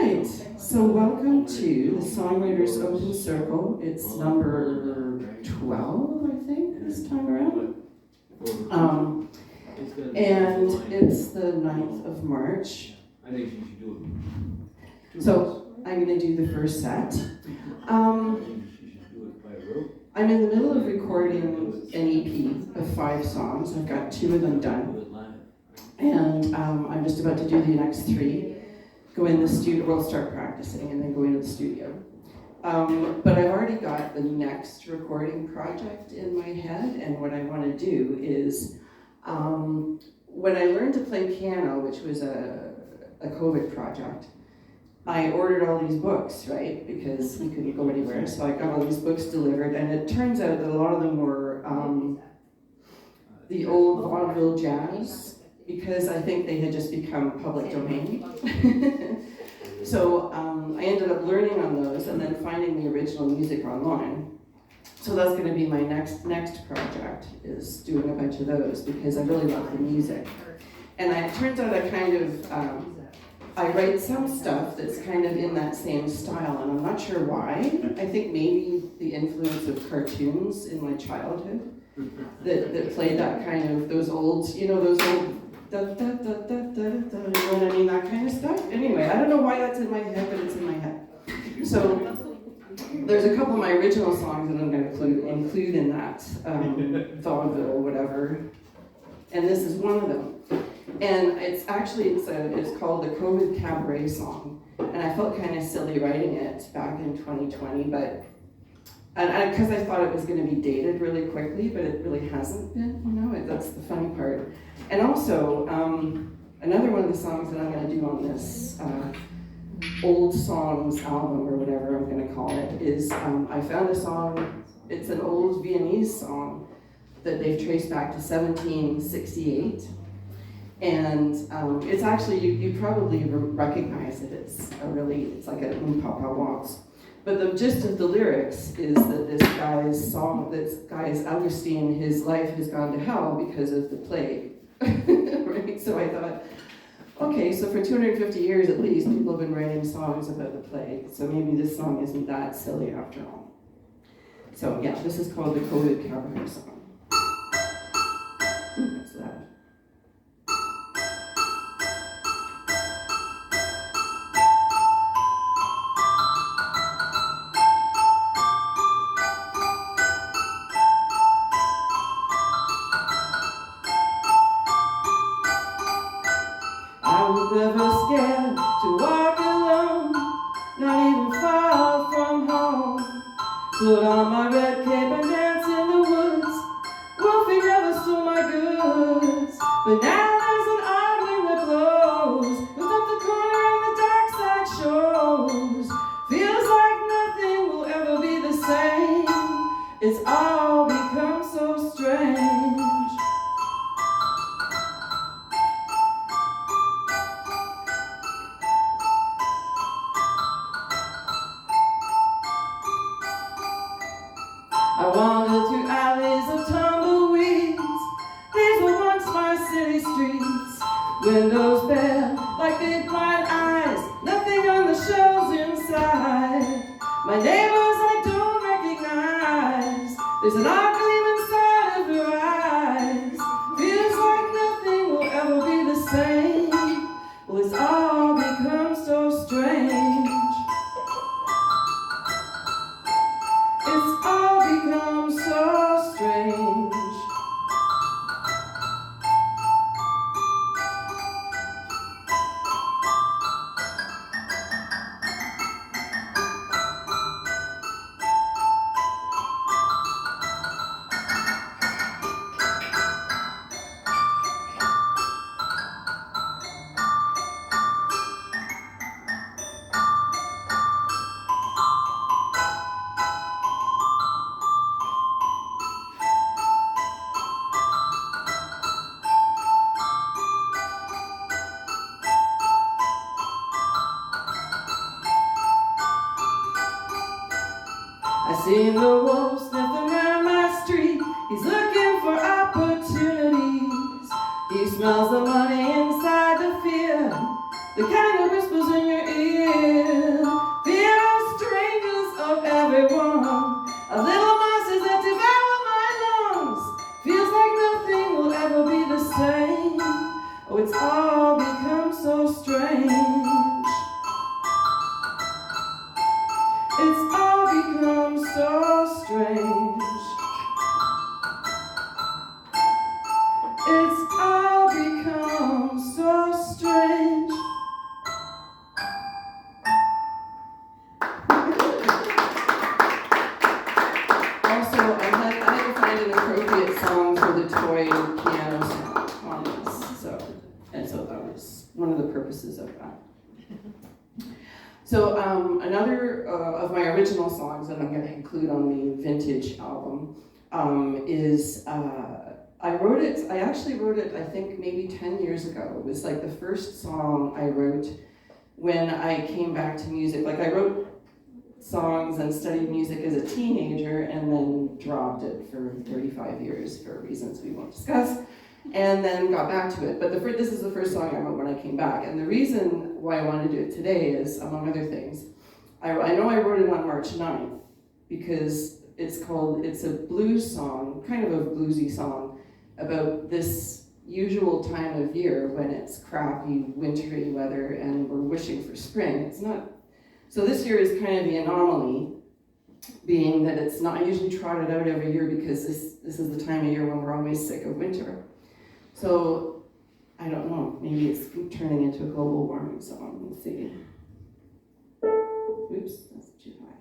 right, so welcome to the Songwriters Open Circle. It's number 12, I think, this time around. And it's the 9th of March. I think you should do it. So I'm going to do the first set. I'm in the middle of recording an EP of 5 songs. I've got 2 of them done. And I'm just about to do the next 3. Go in the studio, we'll start practicing and then go into the studio. But I've already got the next recording project in my head, and what I want to do is, when I learned to play piano, which was a COVID project, I ordered all these books, right? Because we couldn't go anywhere, so I got all these books delivered, and it turns out that a lot of them were the old vaudeville jazz, because I think they had just become public domain. So I ended up learning on those and then finding the original music online. So that's going to be my next project, is doing a bunch of those, because I really love the music. And it turns out I kind of, I write some stuff that's kind of in that same style, and I'm not sure why. I think maybe the influence of cartoons in my childhood that played that kind of, those old, da, da, da, da, da, da, you know what I mean, that kind of stuff. Anyway, I don't know why that's in my head, but it's in my head. So there's a couple of my original songs that I'm going to include in that vaudeville, whatever. And this is one of them. And it's actually, it's called the COVID Cabaret song. And I felt kind of silly writing it back in 2020, but because I thought it was going to be dated really quickly, but it really hasn't been, that's the funny part. And also, another one of the songs that I'm going to do on this old songs album, or whatever I'm going to call it, is I found a song, it's an old Viennese song that they've traced back to 1768. And it's actually, you probably recognize it. It's like a papa waltz. But the gist of the lyrics is that this guy's Augustine, his life has gone to hell because of the plague. Right? So I thought, okay, so for 250 years at least, people have been writing songs about the plague. So maybe this song isn't that silly after all. So yeah, this is called the COVID Cabaret song. Ooh, that's loud. Never scared to walk alone, not even far from home. Put on my red cape and dance in the woods. Wolfie never stole my goods, but now there's an odd wind that blows. Lift up the corner and the dark side shows. Feels like nothing will ever be the same. It's all become so strange. I wandered through alleys of tumbleweeds. These were once my city streets. Windows bare, like big blind eyes. Nothing on the shelves inside. My neighbors I don't recognize. There's an odd gleam inside of your eyes. Feels like nothing will ever be the same. Well, it's all become so strange. It's all become so strange. I seen the wolf sniffing around my street. He's looking for opportunities. He smells the money inside the fear, the kind that whispers in your ear. So another of my original songs that I'm going to include on the Vintage album is, I actually wrote it, I think maybe 10 years ago. It was like the first song I wrote when I came back to music. Like I wrote songs and studied music as a teenager and then dropped it for 35 years for reasons we won't discuss, and then got back to it. But this is the first song I wrote when I came back, and the reason why I want to do it today is, among other things, I know I wrote it on March 9th because it's a blues song, kind of a bluesy song, about this usual time of year when it's crappy, wintry weather and we're wishing for spring. It's not. So this year is kind of the anomaly, being that it's not usually trotted out every year because this is the time of year when we're always sick of winter. So, I don't know, maybe it's turning into a global warming song. Let's see. Oops, that's too high.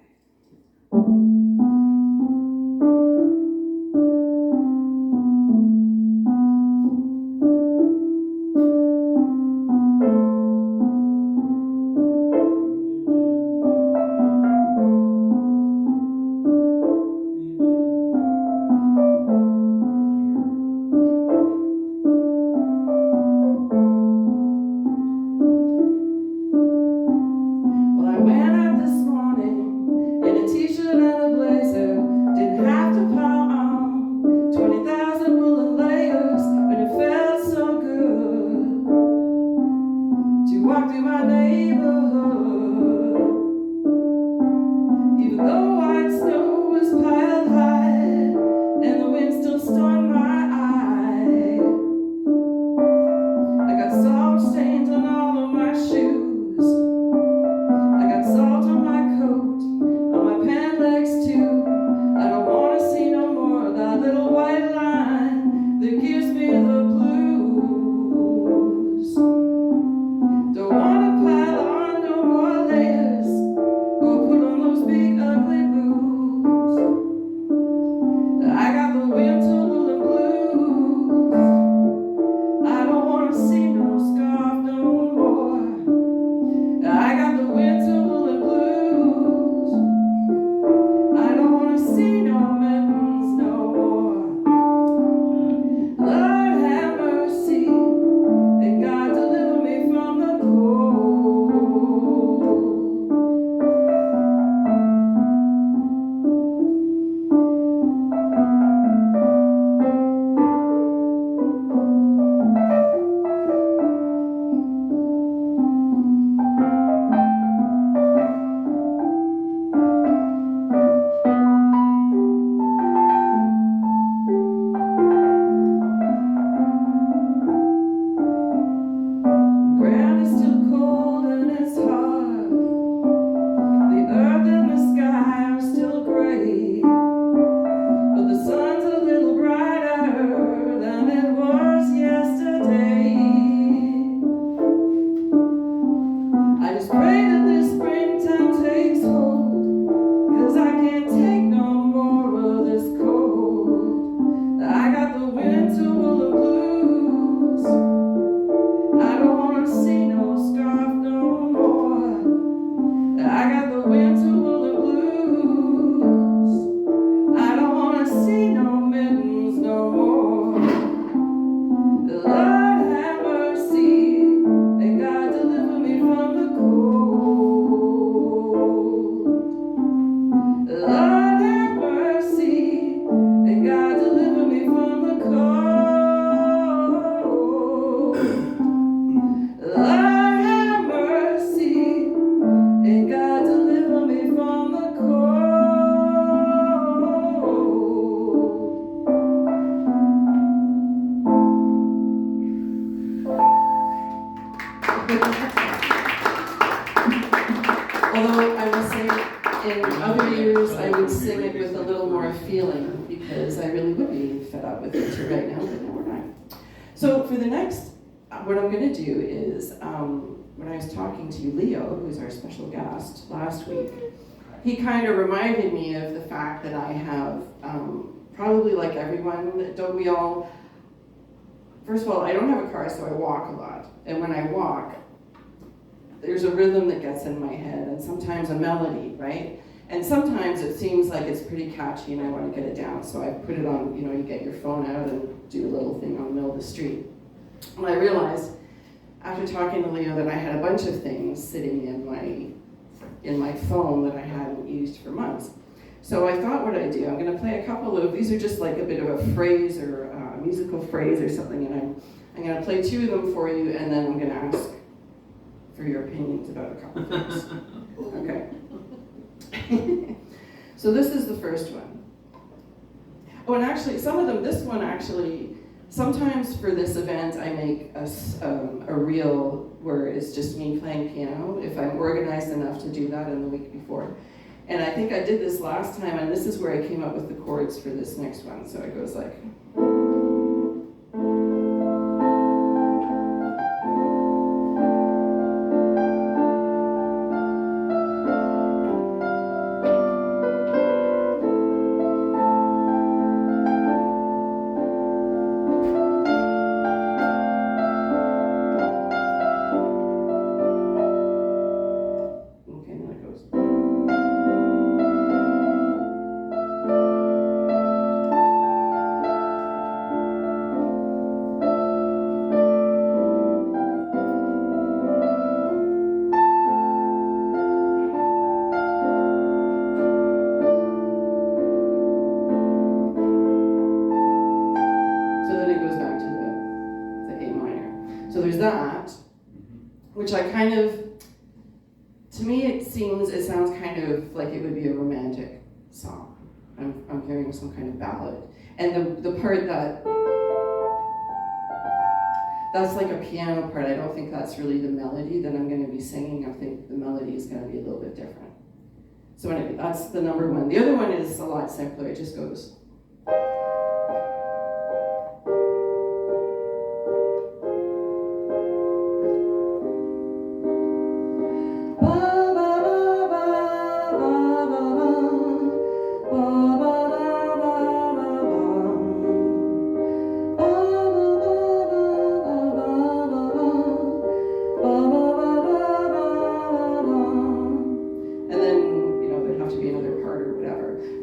Although I will say, in other years, I would sing it with a little more feeling because I really would be fed up with it right now, but no, we're not. So for the next, what I'm going to do is, when I was talking to Leo, who's our special guest last week, he kind of reminded me of the fact that I have, probably like everyone, don't we all, first of all, I don't have a car, so I walk a lot. And when I walk, there's a rhythm that gets in my head, and sometimes a melody, right? And sometimes it seems like it's pretty catchy and I want to get it down, so I put it on, you get your phone out and do a little thing on the middle of the street. And I realized, after talking to Leo, that I had a bunch of things sitting in my phone that I hadn't used for months. So I thought what I'd do, I'm going to play a couple of, these are just like a bit of a phrase or a musical phrase or something, and I'm going to play two of them for you, and then I'm going to ask for your opinions about a couple of things. Okay. So this is the first one. Oh, and actually, some of them, this one actually, sometimes for this event I make a reel where it's just me playing piano, if I'm organized enough to do that in the week before. And I think I did this last time, and this is where I came up with the chords for this next one. So it goes like... which I kind of, to me it sounds kind of like it would be a romantic song. I'm hearing some kind of ballad. And the part that's like a piano part, I don't think that's really the melody that I'm going to be singing. I think the melody is going to be a little bit different. So anyway, that's the number one. The other one is a lot simpler, it just goes.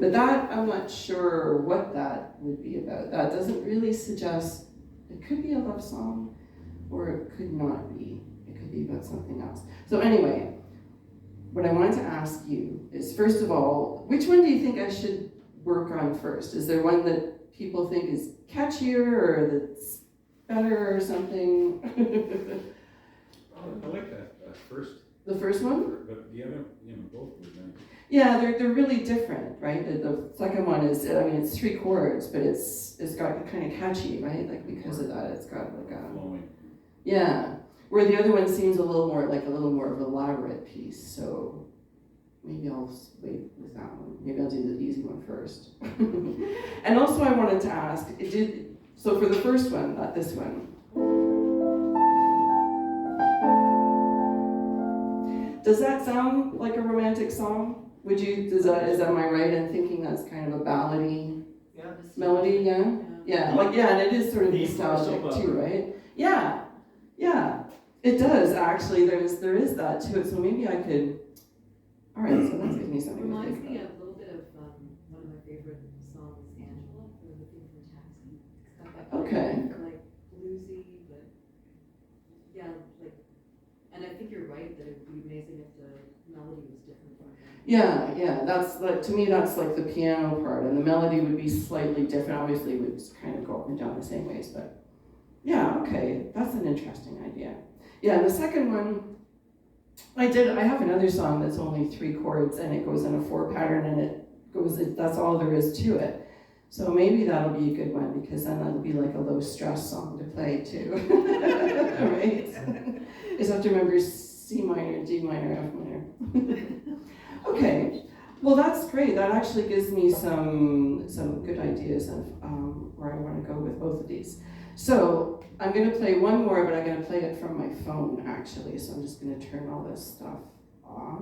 But that, I'm not sure what that would be about. That doesn't really suggest, it could be a love song, or it could not be. It could be about something else. So anyway, what I wanted to ask you is, first of all, which one do you think I should work on first? Is there one that people think is catchier, or that's better, or something? I like that first. The first one? But the other, both were nice. Yeah, they're really different, right? The second one is, it's 3 chords, but it's got kind of catchy, right? Like because of that, it's got like a flowing. Yeah. Where the other one seems a little more of an elaborate piece. So maybe I'll wait with that one. Maybe I'll do the easy one first. And also, I wanted to ask, so for the first one, not this one. Does that sound like a romantic song? Is am I right in thinking that's kind of a ballady melody? Yeah? And it is sort of nostalgic too, right? Yeah, it does actually. There is that to it. So maybe I could. All right, so that's giving me something to think about. Reminds me a little bit of one of my favorite songs, Angela, for the theme from Taxi. It's got that Okay. like bluesy, but yeah, like, and I think you're right that it would be amazing if the melody was different from that. Yeah, that's like, to me that's like the piano part, and the melody would be slightly different. Obviously, it would kind of go up and down the same ways, but yeah, okay, that's an interesting idea. Yeah, and the second one, I have another song that's only 3 chords, and it goes in a 4 pattern, and that's all there is to it. So maybe that'll be a good one, because then that'll be like a low stress song to play too, right? You just have to remember C minor, D minor, F minor. Okay, well that's great. That actually gives me some good ideas of where I want to go with both of these. So I'm going to play one more, but I'm going to play it from my phone actually. So I'm just going to turn all this stuff off.